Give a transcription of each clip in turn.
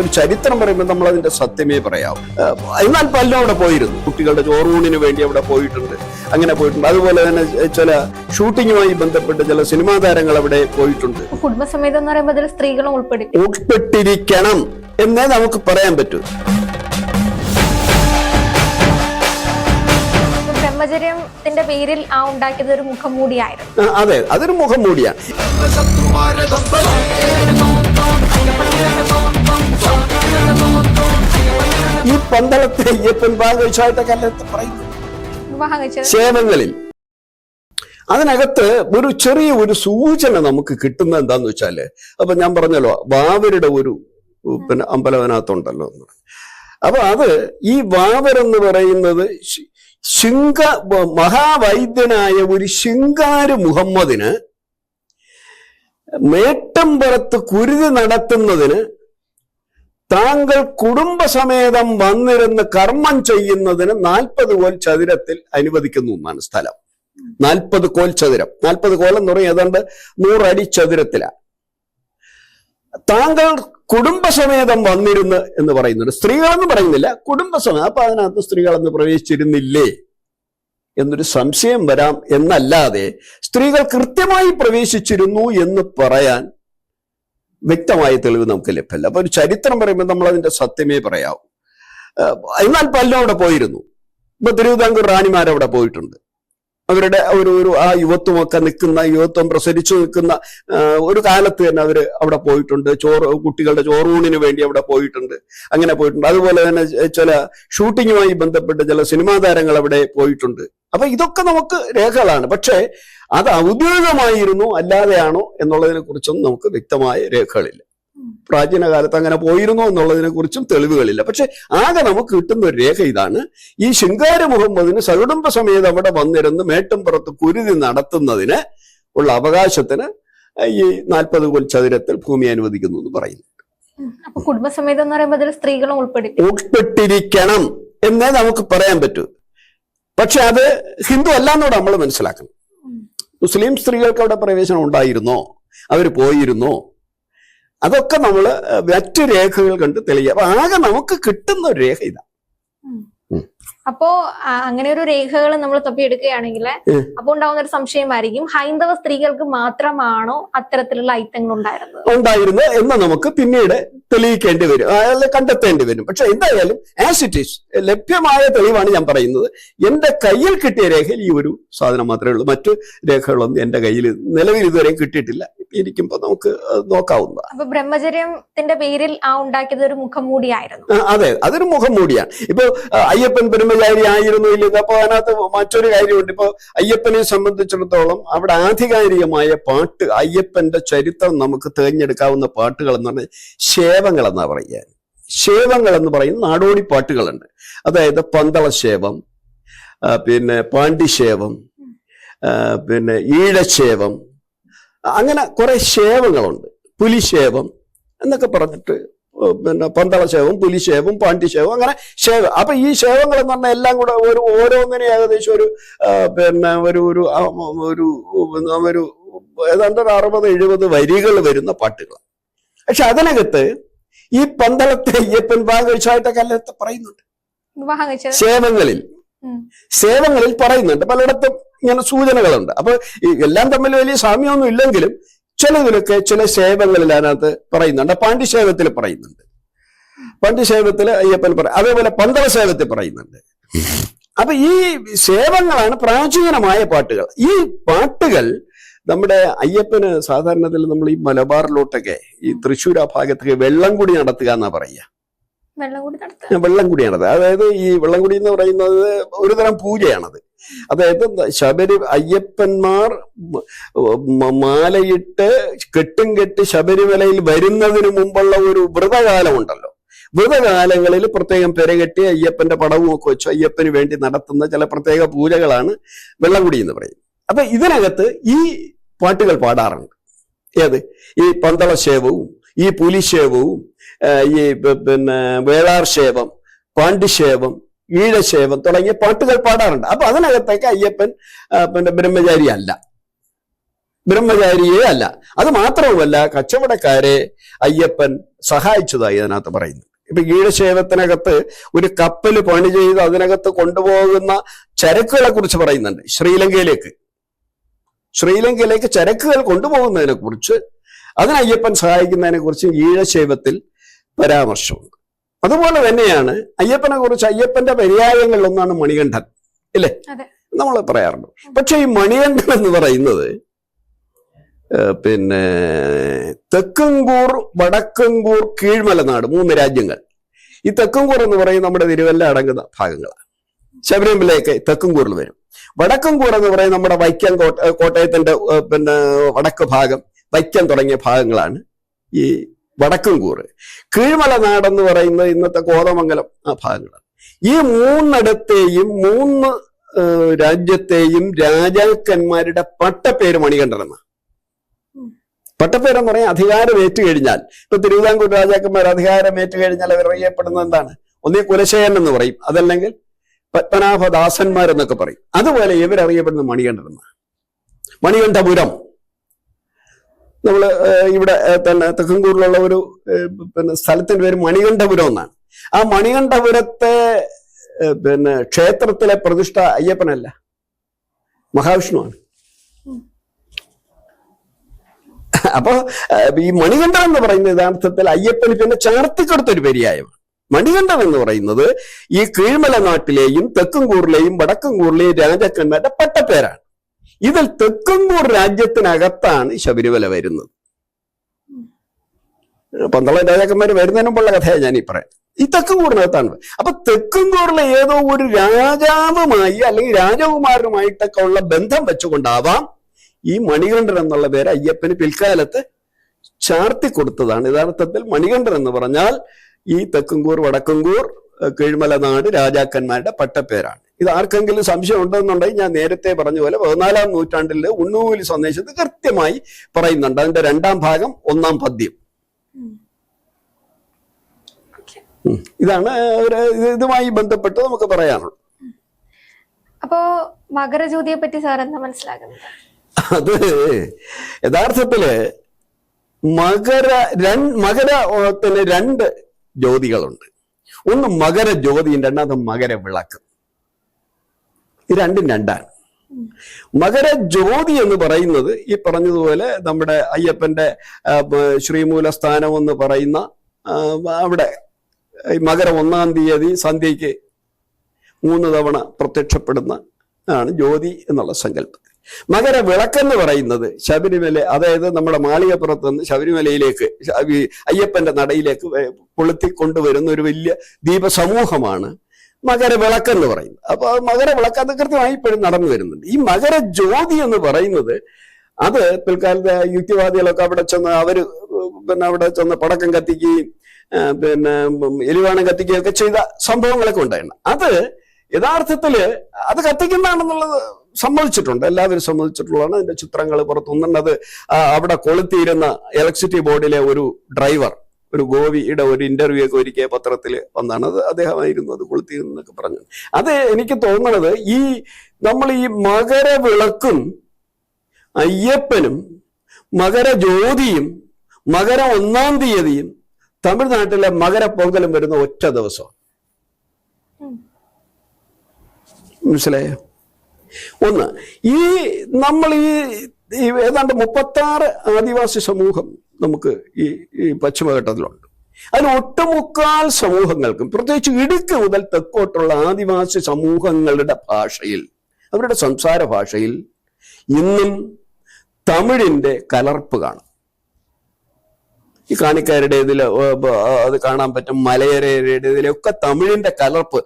ഒരു ചരിത്രം പറയുമ്പോൾ നമ്മൾ അതിന്റെ സത്യമേ പറയാവും. എന്നാൽ പലരും അവിടെ പോയിരുന്നു. കുട്ടികളുടെ ചോറൂണിന് വേണ്ടി അവിടെ പോയിട്ടുണ്ട്, അങ്ങനെ പോയിട്ടുണ്ട്. അതുപോലെ തന്നെ ചില ഷൂട്ടിങ്ങുമായി ബന്ധപ്പെട്ട് ചില സിനിമാ താരങ്ങൾ അവിടെ പോയിട്ടുണ്ട്. കുടുംബസമേതം എന്ന് പറയുമ്പോൾ അതിൽ സ്ത്രീകളും ഉൾപ്പെട്ടിരിക്കണം എന്നേ നമുക്ക് പറയാൻ പറ്റൂ. ബ്രഹ്മചര്യത്തിന്റെ പേരിൽ ആ ഉണ്ടാക്കിയത് ഒരു മുഖംമൂടിയായിരുന്നു. അതെ, അതൊരു മുഖംമൂടിയാണ്. ഈ പന്തളത്തെ അയ്യപ്പൻ ഭാഗവശായിട്ടൊക്കെ പറയുന്നു സേവങ്ങളിൽ. അതിനകത്ത് ഒരു ചെറിയ ഒരു സൂചന നമുക്ക് കിട്ടുന്ന എന്താന്ന് വെച്ചാല്, അപ്പൊ ഞാൻ പറഞ്ഞല്ലോ വാവരുടെ ഒരു അമ്പലവനകത്തുണ്ടല്ലോ എന്ന്. അപ്പൊ അത് ഈ വാവരെന്ന് പറയുന്നത് മഹാവൈദ്യനായ ഒരു ശിങ്കാര് മുഹമ്മദിന് മേട്ടമ്പുറത്ത് കുരുതി നടത്തുന്നതിന് താങ്കൾ കുടുംബസമേതം വന്നിരുന്ന് കർമ്മം ചെയ്യുന്നതിന് 40 കോൽ ചതുരത്തിൽ അനുവദിക്കുന്നു എന്നാണ് സ്ഥലം. 40 കോൽ ചതുരം. 40 കോൽ എന്ന് പറയും ഏതാണ്ട് 100 അടി ചതുരത്തിലാണ്. താങ്കൾ കുടുംബസമേതം വന്നിരുന്ന് എന്ന് പറയുന്നുണ്ട്. സ്ത്രീകളെന്ന് പറയുന്നില്ല, കുടുംബസമേതം. അപ്പൊ അതിനകത്ത് സ്ത്രീകളെന്ന് പ്രവേശിച്ചിരുന്നില്ലേ എന്നൊരു സംശയം വരാം. എന്നല്ലാതെ സ്ത്രീകൾ കൃത്യമായി പ്രവേശിച്ചിരുന്നു എന്ന് പറയാൻ വ്യക്തമായ തെളിവ് നമുക്ക് ലഭ്യമല്ല. അപ്പൊ ഒരു ചരിത്രം പറയുമ്പോൾ നമ്മൾ അതിന്റെ സത്യമേ പറയാവൂ. എന്നാൽ പലരും അവിടെ പോയിരുന്നു. ഇപ്പൊ തിരുവിതാംകൂർ റാണിമാരവിടെ പോയിട്ടുണ്ട്. അവരുടെ ഒരു ആ യുവത്വമൊക്കെ നിൽക്കുന്ന, യുവത്വം പ്രസരിച്ചു നിൽക്കുന്ന ഒരു കാലത്ത് തന്നെ അവര് അവിടെ പോയിട്ടുണ്ട്. കുട്ടികളുടെ ചോറൂണിന് വേണ്ടി അവിടെ പോയിട്ടുണ്ട്, അങ്ങനെ പോയിട്ടുണ്ട്. അതുപോലെ തന്നെ ചില ഷൂട്ടിങ്ങുമായി ബന്ധപ്പെട്ട് ചില സിനിമാ താരങ്ങൾ അവിടെ പോയിട്ടുണ്ട്. അപ്പൊ ഇതൊക്കെ നമുക്ക് രേഖകളാണ്. പക്ഷേ അത് ഔദ്യോഗികമായിരുന്നു അല്ലാതെയാണോ എന്നുള്ളതിനെ കുറിച്ചൊന്നും നമുക്ക് വ്യക്തമായ രേഖകളില്ല. പ്രാചീന കാലത്ത് അങ്ങനെ പോയിരുന്നു എന്നുള്ളതിനെ കുറിച്ചും തെളിവുകളില്ല. പക്ഷെ ആകെ നമുക്ക് കിട്ടുന്ന ഒരു രേഖ ഇതാണ്: ഈ ശിങ്കാര മുഹമ്മദിന് സകുടുംബ സമേതം അവിടെ വന്നിരുന്ന് മേട്ടമ്പുറത്ത് കുരുതി നടത്തുന്നതിന് ഉള്ള അവകാശത്തിന് ഈ 40 കോൽ ചതുരത്തിൽ ഭൂമി അനുവദിക്കുന്നു എന്ന് പറയുന്നു. അപ്പൊ കുടുംബസമേതം എന്ന് പറയുമ്പോൾ അതിൽ സ്ത്രീകളും ഉൾപ്പെട്ടിരിക്കണം എന്നേ നമുക്ക് പറയാൻ പറ്റൂ. പക്ഷെ അത് ഹിന്ദു അല്ലാന്നോട് നമ്മൾ മനസ്സിലാക്കണം. മുസ്ലിം സ്ത്രീകൾക്ക് അവിടെ പ്രവേശനം ഉണ്ടായിരുന്നോ, അവർ പോയിരുന്നോ, അതൊക്കെ നമ്മൾ മറ്റു രേഖകൾ കണ്ട് തെളിയുക. അപ്പൊ ആകെ നമുക്ക് കിട്ടുന്ന ഒരു രേഖ ഇതാ. അപ്പോ അങ്ങനെ ഒരു രേഖകൾ നമ്മൾ തപ്പിയെടുക്കുകയാണെങ്കിൽ അപ്പൊ ഉണ്ടാവുന്ന ഒരു സംശയമായിരിക്കും, ഹൈന്ദവ സ്ത്രീകൾക്ക് മാത്രമാണോ അത്തരത്തിലുള്ള ഐറ്റങ്ങൾ ഉണ്ടായിരുന്നത് എന്ന് നമുക്ക് പിന്നീട് തെളിയിക്കേണ്ടി വരും, കണ്ടെത്തേണ്ടി വരും. പക്ഷെ എന്തായാലും ആസ് ഇറ്റ് ഈസ് ലഭ്യമായ തെളിവാണ് ഞാൻ പറയുന്നത്. എന്റെ കയ്യിൽ കിട്ടിയ രേഖയിൽ ഈ ഒരു സാധനം മാത്രമേ ഉള്ളൂ. മറ്റു രേഖകളൊന്നും എന്റെ കയ്യിൽ നിലവിൽ ഇതുവരെയും കിട്ടിയിട്ടില്ല. ഇരിക്കുമ്പോ നമുക്ക് നോക്കാവുന്നതാണ്. അപ്പൊ ബ്രഹ്മചര്യത്തിന്റെ പേരിൽ ആ ഉണ്ടാക്കിയത് ഒരു മുഖംമൂടിയായിരുന്നു. അതെ, അതൊരു മുഖംമൂടിയാണ്. ഇപ്പൊ അയ്യപ്പൻ ബ്രഹ്മചാരി ആയിരുന്നു ഇല്ലെന്ന്. അപ്പൊ അതിനകത്ത് മറ്റൊരു കാര്യമുണ്ട്. ഇപ്പൊ അയ്യപ്പനെ സംബന്ധിച്ചിടത്തോളം അവിടെ ആധികാരികമായ പാട്ട്, അയ്യപ്പന്റെ ചരിത്രം നമുക്ക് തിരഞ്ഞെടുക്കാവുന്ന പാട്ടുകൾ എന്ന് പറഞ്ഞാൽ ശേവങ്ങൾ എന്നാ പറയുക. ശേവങ്ങൾ എന്ന് പറയുന്ന നാടോടി പാട്ടുകളുണ്ട്. അതായത് പന്തളശേവം, പിന്നെ പാണ്ഡിശേവം, പിന്നെ ഈഴശേവം, അങ്ങനെ കുറെ ശേവങ്ങളുണ്ട്. പുലിശേവം എന്നൊക്കെ പറഞ്ഞിട്ട്, പിന്നെ പന്തളശേവം, പുലിശേവം, പാണ്ഡിശേവം, അങ്ങനെ ശേവം. അപ്പൊ ഈ ശേവങ്ങൾ എന്ന് പറഞ്ഞാൽ എല്ലാം കൂടെ ഓരോന്നിനും ഏകദേശം പിന്നെ ഒരു ഏതാണ്ട് 60-70 വരികൾ വരുന്ന പാട്ടുകൾ. പക്ഷെ അതിനകത്ത് ഈ പന്തളത്തെ അയ്യപ്പൻ ഭാഗവശായിട്ടൊക്കെ അല്ലത്തെ പറയുന്നുണ്ട്. സേവങ്ങളിൽ പറയുന്നുണ്ട്. പലയിടത്തും ഇങ്ങനെ സൂചനകളുണ്ട്. അപ്പൊ എല്ലാം തമ്മിൽ വലിയ സാമ്യമൊന്നും ഇല്ലെങ്കിലും ചിലതിലൊക്കെ ചില സേവങ്ങളിൽ അതിനകത്ത് പറയുന്നുണ്ട്. പാണ്ഡിശേവത്തിൽ പറയുന്നുണ്ട്, പാണ്ഡിശേവത്തിൽ അയ്യപ്പൻ അതേപോലെ പന്തളശേവത്തിൽ പറയുന്നുണ്ട്. അപ്പൊ ഈ സേവങ്ങളാണ് പ്രാചീനമായ പാട്ടുകൾ. ഈ പാട്ടുകൾ നമ്മുടെ അയ്യപ്പന് സാധാരണത്തിൽ നമ്മൾ ഈ മലബാറിലോട്ടൊക്കെ, ഈ തൃശ്ശൂർ ആ ഭാഗത്തൊക്കെ വെള്ളംകുടി നടത്തുക എന്നാ പറയുക. വെള്ളംകുടി നടത്തുക, അതായത് ഈ വെള്ളംകുടി എന്ന് പറയുന്നത് ഒരു തരം പൂജയാണത്. അതായത് അയ്യപ്പന്മാർ മാലയിട്ട് കെട്ടും കെട്ടി ശബരിമലയിൽ വരുന്നതിന് മുമ്പുള്ള ഒരു വ്രതകാലമുണ്ടല്ലോ. വ്രതകാലങ്ങളിൽ പ്രത്യേകം പെരകെട്ടി അയ്യപ്പന്റെ പടവും ഒക്കെ വെച്ച് അയ്യപ്പന് വേണ്ടി നടത്തുന്ന ചില പ്രത്യേക പൂജകളാണ് വെള്ളംകുടി എന്ന് പറയുന്നത്. അപ്പൊ ഇതിനകത്ത് ഈ പാട്ടുകൾ പാടാറുണ്ട്. ഏത്? ഈ പന്തളശേവവും ഈ പുലിശേവവും ഈ പിന്നെ വേളാർ ശേവം, പാണ്ഡിശേവം, ഈഴശേവം തുടങ്ങിയ പാട്ടുകൾ പാടാറുണ്ട്. അപ്പൊ അതിനകത്തേക്ക് അയ്യപ്പൻ പിന്നെ ബ്രഹ്മചാരി അല്ല. ബ്രഹ്മചാരിയേ അല്ല. അത് മാത്രവുമല്ല, കച്ചവടക്കാരെ അയ്യപ്പൻ സഹായിച്ചതായി അതിനകത്ത് പറയുന്നു. ഇപ്പൊ ഈഴശൈവത്തിനകത്ത് ഒരു കപ്പൽ പണി ചെയ്ത് അതിനകത്ത് കൊണ്ടുപോകുന്ന ചരക്കുകളെ കുറിച്ച് പറയുന്നുണ്ട്. ശ്രീലങ്കയിലേക്ക് ചരക്കുകൾ കൊണ്ടുപോകുന്നതിനെ കുറിച്ച്, അതിന് അയ്യപ്പൻ സഹായിക്കുന്നതിനെ കുറിച്ച് ഈഴശൈവത്തിൽ പരാമർശമുണ്ട്. അതുപോലെ തന്നെയാണ് അയ്യപ്പനെ കുറിച്ച്, അയ്യപ്പന്റെ പര്യായങ്ങളിലൊന്നാണ് മണികണ്ഠൻ, ഇല്ലേ, നമ്മൾ പറയാറുണ്ട്. പക്ഷെ ഈ മണികണ്ഠൻ എന്ന് പറയുന്നത് പിന്നെ തെക്കങ്കൂർ, വടക്കങ്കൂർ, കീഴ്മലനാട് 3 രാജ്യങ്ങൾ. ഈ തെക്കങ്കൂർ എന്ന് പറയും നമ്മുടെ തിരുവല്ല അടങ്ങുന്ന ഭാഗങ്ങളാണ്. ശബരിമലയൊക്കെ തെക്കങ്കൂറിൽ വരും. വടക്കങ്കൂർ എന്ന് പറയും നമ്മുടെ വൈക്കം, കോട്ടയത്തിന്റെ പിന്നെ വടക്ക് ഭാഗം, വൈക്കം തുടങ്ങിയ ഭാഗങ്ങളാണ് ഈ വടക്കങ്കൂർ. കീഴ്മലനാടെന്ന് പറയുന്നത് ഇന്നത്തെ കോതമംഗലം ആ ഭാഗങ്ങളാണ്. ഈ 3 രാജ്യത്തെയും രാജാക്കന്മാരുടെ പട്ടപ്പേര് മണികണ്ഠൻ എന്ന പട്ടപ്പേരെന്ന് പറയാൻ അധികാരമേറ്റു കഴിഞ്ഞാൽ, ഇപ്പൊ തിരുവിതാംകൂർ രാജാക്കന്മാർ അധികാരമേറ്റു കഴിഞ്ഞാൽ അവർ അറിയപ്പെടുന്നത് എന്താണ്? ഒന്നീ കുലശേഖരൻ എന്ന് പറയും, അതല്ലെങ്കിൽ പത്മനാഭദാസന്മാരെന്നൊക്കെ പറയും. അതുപോലെ ഇവരറിയപ്പെടുന്നത് മണികണ്ഠൻ എന്ന. മണികണ്ഠപുരം നമ്മള് ഇവിടെ തന്നെ തെക്കങ്കൂറിലുള്ള ഒരു പിന്നെ സ്ഥലത്തിന്റെ പേര് മണികണ്ഠപുരം എന്നാണ്. ആ മണികണ്ഠപുരത്തെ പിന്നെ ക്ഷേത്രത്തിലെ പ്രതിഷ്ഠ അയ്യപ്പനല്ല, മഹാവിഷ്ണുവാണ്. അപ്പൊ ഈ മണികണ്ഠൻ എന്ന് പറയുന്ന യഥാർത്ഥത്തിൽ അയ്യപ്പന് പിന്നെ ചാർത്തിക്കൊടുത്തൊരു പര്യായമാണ്. മണികണ്ഠൻ എന്ന് പറയുന്നത് ഈ കീഴ്മലനാട്ടിലെയും തെക്കങ്കൂറിലെയും വടക്കങ്കൂറിലെയും രാജാക്കന്മാരുടെ പട്ടപ്പേരാണ്. ഇതിൽ തെക്കങ്കൂർ രാജ്യത്തിനകത്താണ് ശബരിമല വരുന്നത്. 12 രാജാക്കന്മാർ വരുന്നതിന് മുമ്പുള്ള കഥയാണ് ഞാൻ ഈ പറയാം. ഈ തെക്കങ്കൂറിനകത്താണ്. അപ്പൊ തെക്കങ്കൂറിലെ ഏതോ ഒരു രാജാവുമായി അല്ലെങ്കിൽ രാജകുമാരനുമായിട്ടൊക്കെ ഉള്ള ബന്ധം വെച്ചുകൊണ്ടാവാം ഈ മണികണ്ഠൻ എന്നുള്ള പേര് അയ്യപ്പന് പിൽക്കാലത്ത് ചാർത്തി കൊടുത്തതാണ്. യഥാർത്ഥത്തിൽ മണികണ്ഠൻ എന്ന് പറഞ്ഞാൽ ഈ തെക്കങ്കൂർ, വടക്കങ്കൂർ, കീഴ്മലനാട് രാജാക്കന്മാരുടെ പട്ടപ്പേരാണ്. ഇത് ആർക്കെങ്കിലും സംശയം ഉണ്ടെന്നുണ്ടെങ്കിൽ ഞാൻ നേരത്തെ പറഞ്ഞ പോലെ 14-ാം നൂറ്റാണ്ടിലെ ഉണ്ണൂലി സന്ദേശത്ത് കൃത്യമായി പറയുന്നുണ്ട്. അതിന്റെ 2ാം ഭാഗം 1-ാം പദ്യം. ഇതാണ് ഇതുമായി ബന്ധപ്പെട്ട് നമുക്ക് പറയാനുള്ളത്. അപ്പോ മകരജ്യോതിയെ പറ്റി സാർ എന്താ മനസ്സിലാക്കുന്നത്? അത് യഥാർത്ഥത്തില് മകരത്തിന് 2 ജ്യോതികളുണ്ട്. ഒന്ന് മകരജ്യോതിയും, രണ്ടാമത് മകരവിളക്ക്. ഈ രണ്ടും രണ്ടാണ്. മകരജ്യോതി എന്ന് പറയുന്നത് ഈ പറഞ്ഞതുപോലെ നമ്മുടെ അയ്യപ്പന്റെ ശ്രീമൂലസ്ഥാനം എന്ന് പറയുന്ന അവിടെ മകര 1-ാം തീയതി സന്ധ്യയ്ക്ക് 3 തവണ പ്രത്യക്ഷപ്പെടുന്ന ആണ് ജ്യോതി എന്നുള്ള സങ്കല്പം. മകരവിളക്കെന്ന് പറയുന്നത് ശബരിമല, അതായത് നമ്മുടെ മാളികപ്പുറത്ത് നിന്ന് ശബരിമലയിലേക്ക് അയ്യപ്പന്റെ നടയിലേക്ക് കൊളുത്തിക്കൊണ്ടുവരുന്ന ഒരു വലിയ ദീപസമൂഹമാണ് മകരവിളക്കെന്ന് പറയുന്നത്. അപ്പൊ മകരവിളക്ക് അത് കൃത്യമായി ഇപ്പോഴും നടന്നു വരുന്നുണ്ട്. ഈ മകരജ്യോതി എന്ന് പറയുന്നത് അത് പിൽക്കാലത്തെ യുക്തിവാദികളൊക്കെ അവിടെ ചെന്ന് അവിടെ ചെന്ന് പടക്കം കത്തിക്കുകയും പിന്നെ എലിവാണം കത്തിക്കുകയൊക്കെ ചെയ്ത സംഭവങ്ങളൊക്കെ ഉണ്ടായിരുന്നു. അത് യഥാർത്ഥത്തില് അത് കത്തിക്കുന്നതാണെന്നുള്ളത് സമ്മതിച്ചിട്ടുണ്ട്, എല്ലാവരും സമ്മതിച്ചിട്ടുള്ളതാണ്. അതിന്റെ ചിത്രങ്ങൾ പുറത്തുനിന്നുണ്ട്. അത് അവിടെ കൊളുത്തിയിരുന്ന ഇലക്ട്രിസിറ്റി ബോർഡിലെ ഒരു ഡ്രൈവർ, ഒരു ഗോവിയുടെ ഒരു ഇന്റർവ്യൂ ഒക്കെ ഒരിക്കൽ പത്രത്തിൽ വന്നാണ്. അത് അദ്ദേഹമായിരുന്നു അത് കൊളുത്തിയിരുന്നൊക്കെ പറഞ്ഞു. അത് എനിക്ക് തോന്നുന്നത് നമ്മൾ ഈ മകരവിളക്കും അയ്യപ്പനും മകരജ്യോതിയും മകര 1-ാം തീയതിയും തമിഴ്നാട്ടിലെ മകരപ്പൊങ്കലും വരുന്ന ഒറ്റ ദിവസം. മനസ്സിലായോ? ഒന്ന്, നമ്മൾ ഏതാണ്ട് 36 ആദിവാസി സമൂഹം നമുക്ക് ഈ പശ്ചിമഘട്ടത്തിലുണ്ട്. അതിൽ ഒട്ടുമുക്കാൽ സമൂഹങ്ങൾക്കും, പ്രത്യേകിച്ച് ഇടുക്കി മുതൽ തെക്കോട്ടുള്ള ആദിവാസി സമൂഹങ്ങളുടെ ഭാഷയിൽ, അവരുടെ സംസാര ഭാഷയിൽ ഇന്നും തമിഴിന്റെ കലർപ്പ് കാണും. ഈ കാണിക്കാരുടെ ഇതിൽ അത് കാണാൻ പറ്റും, മലയരയുടെ ഇതിലൊക്കെ തമിഴിന്റെ കലർപ്പ്,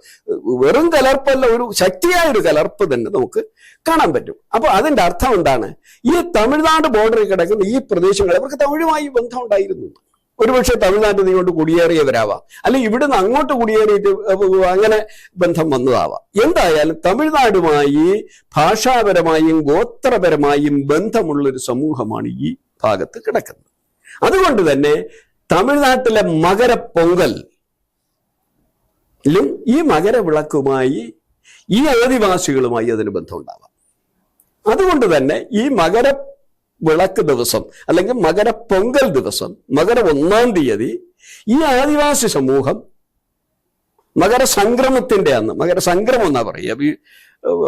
വെറും കലർപ്പല്ല, ഒരു ശക്തിയായ ഒരു കലർപ്പ് തന്നെ നമുക്ക് കാണാൻ പറ്റും. അപ്പൊ അതിന്റെ അർത്ഥം എന്താണ്? ഈ തമിഴ്നാട് ബോർഡറിൽ കിടക്കുന്ന ഈ പ്രദേശങ്ങൾ അവർക്ക് തമിഴുമായി ബന്ധം ഉണ്ടായിരുന്നു. ഒരുപക്ഷെ തമിഴ്നാട്ടിൽ നിന്ന് ഇങ്ങോട്ട് കുടിയേറിയവരാവാം, അല്ലെങ്കിൽ ഇവിടുന്ന് അങ്ങോട്ട് കുടിയേറിയിട്ട് അങ്ങനെ ബന്ധം വന്നതാവാം. എന്തായാലും തമിഴ്നാടുമായി ഭാഷാപരമായും ഗോത്രപരമായും ബന്ധമുള്ളൊരു സമൂഹമാണ് ഈ ഭാഗത്ത് കിടക്കുന്നത്. അതുകൊണ്ട് തന്നെ തമിഴ്നാട്ടിലെ മകരപ്പൊങ്കലും ഈ മകരവിളക്കുമായി ഈ ആദിവാസികളുമായി അതിന് ബന്ധം ഉണ്ടാവാം. അതുകൊണ്ട് തന്നെ ഈ വിളക്ക് ദിവസം അല്ലെങ്കിൽ മകര പൊങ്കൽ ദിവസം മകര 1-ാം തീയതി ഈ ആദിവാസി സമൂഹം മകരസംക്രമത്തിന്റെ അന്ന്, മകരസംക്രമം എന്നാ പറയുക,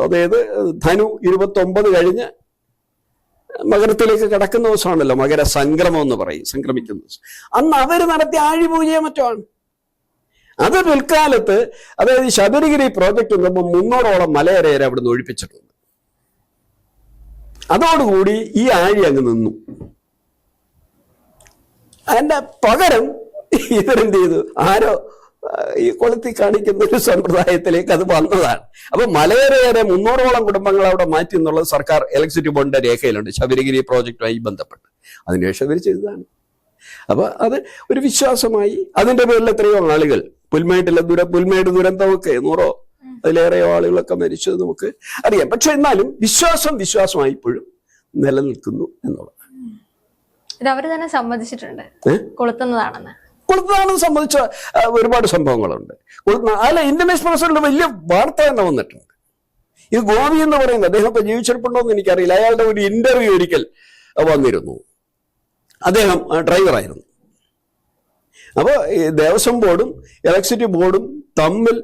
അതായത് ധനു 29 കഴിഞ്ഞ് മകരത്തിലേക്ക് കിടക്കുന്ന ദിവസമാണല്ലോ മകരസംക്രമം എന്ന് പറയും, സംക്രമിക്കുന്ന ദിവസം. അന്ന് അവര് നടത്തിയ ആഴിപൂജയോ മറ്റോ ആണ്. അത് പിൽക്കാലത്ത്, അതായത് ശബരിഗിരി പ്രോജക്റ്റ് വന്നപ്പോൾ 300ഓളം മലയരയരെ അവിടുന്ന് ഒഴിപ്പിച്ചിട്ടുണ്ട്. അതോടുകൂടി ഈ ആഴി അങ്ങ് നിന്നു. അതിന്റെ പകരം ഇവരെന്ത് ചെയ്തു, ആരോ ഈ കൊളുത്തി കാണിക്കുന്ന ഒരു സമ്പ്രദായത്തിലേക്ക് അത് വന്നതാണ്. അപ്പൊ മലയരയരെ 300ഓളം കുടുംബങ്ങൾ അവിടെ മാറ്റി എന്നുള്ളത് സർക്കാർ ഇലക്ട്രിസിറ്റി ബോർഡിന്റെ രേഖയിലുണ്ട്, ശബരിഗിരി പ്രോജക്റ്റുമായി ബന്ധപ്പെട്ട്. അതിനുശേഷം ഇവർ ചെയ്തതാണ്. അപ്പൊ അത് ഒരു വിശ്വാസമായി. അതിന്റെ പേരിൽ എത്രയോ ആളുകൾ പുൽമേട് ദുരന്തമൊക്കെ 100 അതിലേറെയോ ആളുകളൊക്കെ മരിച്ചത് നമുക്ക് അറിയാം. പക്ഷെ എന്നാലും വിശ്വാസമായി ഇപ്പോഴും നിലനിൽക്കുന്നു എന്നുള്ളതാണ്. ഇത് അവർ തന്നെ സമ്മതിച്ചിട്ടുണ്ട് കൊളുത്തുന്നതാണെന്ന് സംബന്ധിച്ച ഒരുപാട് സംഭവങ്ങളുണ്ട്. അല്ല, ഇന്ത്യൻ എക്സ്പ്രസിൽ വലിയ വാർത്ത തന്നെ വന്നിട്ടുണ്ട്. ഇത് ഗോപി എന്ന് പറയുന്നത്, അദ്ദേഹം ഇപ്പൊ ജീവിച്ചിരിപ്പുണ്ടോ എന്ന് എനിക്കറിയില്ല. അയാളുടെ ഒരു ഇന്റർവ്യൂ ഒരിക്കൽ വന്നിരുന്നു. അദ്ദേഹം ഡ്രൈവറായിരുന്നു. അപ്പോൾ ഈ ദേവസ്വം ബോർഡും ഇലക്ട്രിസിറ്റി ബോർഡും തമ്മിൽ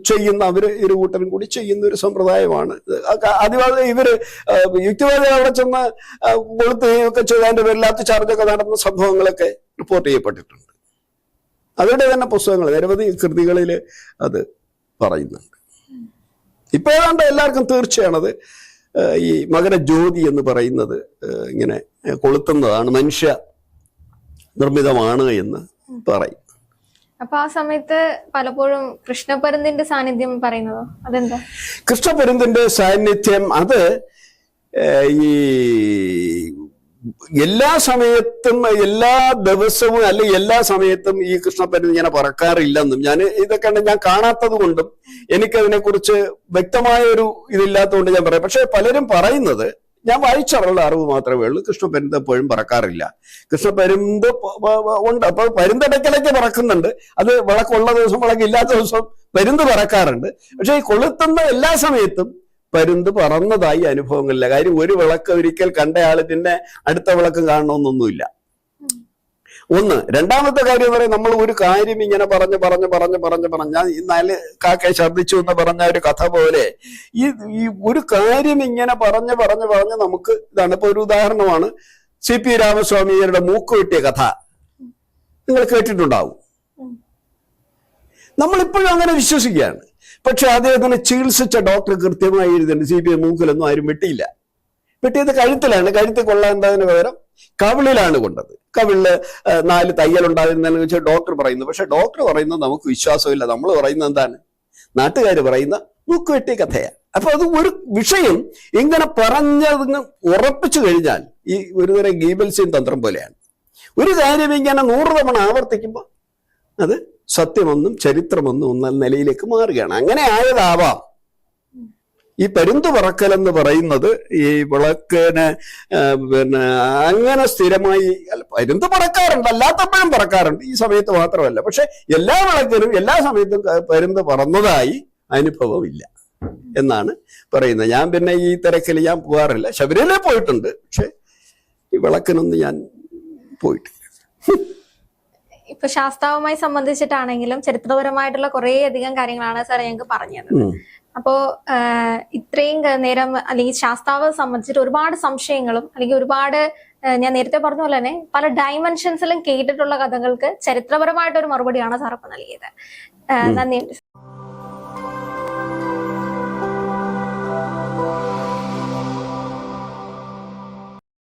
ചെയ്യുന്ന, അവര് ഇരു കൂട്ടരും കൂടി ചെയ്യുന്ന ഒരു സമ്പ്രദായമാണ്. ആദ്യമായി ഇവര് യുക്തിവാദികൾ അവിടെ ചെന്ന് കൊളുത്തുകയൊക്കെ ചെയ്തതിന്റെ പേരില്ലാത്ത ചാർജൊക്കെ നടന്ന സംഭവങ്ങളൊക്കെ റിപ്പോർട്ട് ചെയ്യപ്പെട്ടിട്ടുണ്ട്. അവരുടെ തന്നെ പുസ്തകങ്ങൾ, നിരവധി കൃതികളിൽ അത് പറയുന്നുണ്ട്. ഇപ്പൊ ഏതാണ്ട് എല്ലാവർക്കും തീർച്ചയാണത് ഈ മകരജ്യോതി എന്ന് പറയുന്നത് ഇങ്ങനെ കൊളുത്തുന്നതാണ്, മനുഷ്യ നിർമ്മിതമാണ് എന്ന് പറയും. അപ്പൊ ആ സമയത്ത് പലപ്പോഴും കൃഷ്ണപരുന്തിന്റെ സാന്നിധ്യം പറയുന്നതോ അതെന്താ? കൃഷ്ണപരുന്തിന്റെ സാന്നിധ്യം അത് ഈ എല്ലാ സമയത്തും എല്ലാ ദിവസവും അല്ലെങ്കിൽ എല്ലാ സമയത്തും ഈ കൃഷ്ണപരുന്ത് ഇങ്ങനെ പറക്കാറില്ലെന്നും, ഇതൊക്കെ ഞാൻ കാണാത്തത് കൊണ്ടും എനിക്കതിനെ കുറിച്ച് വ്യക്തമായ ഒരു ഇതില്ലാത്തതുകൊണ്ട് ഞാൻ പറയാം. പക്ഷെ പലരും പറയുന്നത്, ഞാൻ വായിച്ചറിയുള്ള അറിവ് മാത്രമേ ഉള്ളൂ, കൃഷ്ണപരുന്ത് എപ്പോഴും പറക്കാറില്ല. കൃഷ്ണപരുന്ത് ഉണ്ട്. അപ്പൊ പരുന്തിടയ്ക്കിടയ്ക്ക് പറക്കുന്നുണ്ട്. അത് വിളക്കുള്ള ദിവസം, വിളക്കില്ലാത്ത ദിവസം പരുന്ത് പറക്കാറുണ്ട്. പക്ഷെ ഈ കൊളുത്തുന്ന എല്ലാ സമയത്തും പരുന്ത് പറന്നതായി അനുഭവങ്ങളില്ല. കാര്യം, ഒരു വിളക്ക് ഒരിക്കൽ കണ്ടയാള് പിന്നെ അടുത്ത വിളക്കും കാണണമെന്നൊന്നുമില്ല. ഒന്ന്. രണ്ടാമത്തെ കാര്യം എന്ന് പറയുന്നത്, നമ്മൾ ഒരു കാര്യം ഇങ്ങനെ പറഞ്ഞ് ഞാൻ ഇന്നാല് കാക്ക ശബ്ദിച്ചു എന്ന് പറഞ്ഞ ഒരു കഥ പോലെ ഈ ഒരു കാര്യം ഇങ്ങനെ പറഞ്ഞ് നമുക്ക് ഇതാണ്. ഇപ്പൊ ഒരു ഉദാഹരണമാണ് CP രാമസ്വാമിയുടെ മൂക്ക് വെട്ടിയ കഥ. നിങ്ങൾ കേട്ടിട്ടുണ്ടാവും. നമ്മളിപ്പോഴും അങ്ങനെ വിശ്വസിക്കുകയാണ്. പക്ഷെ അദ്ദേഹത്തിന് ചികിത്സിച്ച ഡോക്ടർ കൃത്യമായി എഴുതുന്നുണ്ട്, CP മൂക്കിലൊന്നും ആരും വെട്ടിയില്ല. വെട്ടിയത് കഴുത്തിലാണ്. കഴുത്തിൽ കൊള്ളേണ്ടതിന് പകരം കവിളിലാണ് കൊണ്ടത്. കവിളില് 4 തയ്യലുണ്ടാകുന്നതെന്ന് വെച്ചാൽ ഡോക്ടർ പറയുന്നു. പക്ഷെ ഡോക്ടർ പറയുന്നത് നമുക്ക് വിശ്വാസമില്ല. നമ്മൾ പറയുന്നത് എന്താണ്? നാട്ടുകാർ പറയുന്ന മൂക്കുവെട്ടിയ കഥയാണ്. അപ്പൊ അത് ഒരു വിഷയം ഇങ്ങനെ പറഞ്ഞതിന് ഉറപ്പിച്ചു കഴിഞ്ഞാൽ ഈ ഒരുതരം ഗീബൽസിൻ തന്ത്രം പോലെയാണ്. ഒരു കാര്യം ഇങ്ങനെ 100 തവണ ആവർത്തിക്കുമ്പോൾ അത് സത്യമെന്നും ചരിത്രമെന്നും ഒന്ന നിലയിലേക്ക് മാറുകയാണ്. അങ്ങനെ ആയതാവാം ഈ പരുന്ത് പറക്കൽ എന്ന് പറയുന്നത്. ഈ വിളക്കിന് അങ്ങനെ സ്ഥിരമായി പരുന്ത് പറക്കാറുണ്ട്, അല്ലാത്തപ്പോഴും പറക്കാറുണ്ട്, ഈ സമയത്ത് മാത്രമല്ല. പക്ഷെ എല്ലാ വിളക്കിനും എല്ലാ സമയത്തും പരുന്ത് പറന്നതായി അനുഭവമില്ല എന്നാണ് പറയുന്നത്. ഞാൻ പിന്നെ ഈ തിരക്കിൽ ഞാൻ പോകാറില്ല. ശബരിമല പോയിട്ടുണ്ട്, പക്ഷെ ഈ വിളക്കിനൊന്നും ഞാൻ പോയിട്ടില്ല. ഇപ്പൊ ശാസ്താവുമായി സംബന്ധിച്ചിട്ടാണെങ്കിലും ചരിത്രപരമായിട്ടുള്ള കുറേ അധികം കാര്യങ്ങളാണ് സാർ ഞങ്ങൾക്ക് പറഞ്ഞത്. അപ്പോ ഇത്രയും നേരം അല്ലെങ്കിൽ ശാസ്താവ് സംബന്ധിച്ചിട്ട് ഒരുപാട് സംശയങ്ങളും അല്ലെങ്കിൽ ഒരുപാട് ഞാൻ നേരത്തെ പറഞ്ഞ പോലെ തന്നെ പല ഡയമെൻഷൻസിലും കേട്ടിട്ടുള്ള കഥകൾക്ക് ചരിത്രപരമായിട്ടൊരു മറുപടിയാണ് സാർ ഇപ്പൊ നൽകിയത്. നന്ദിയുണ്ട്.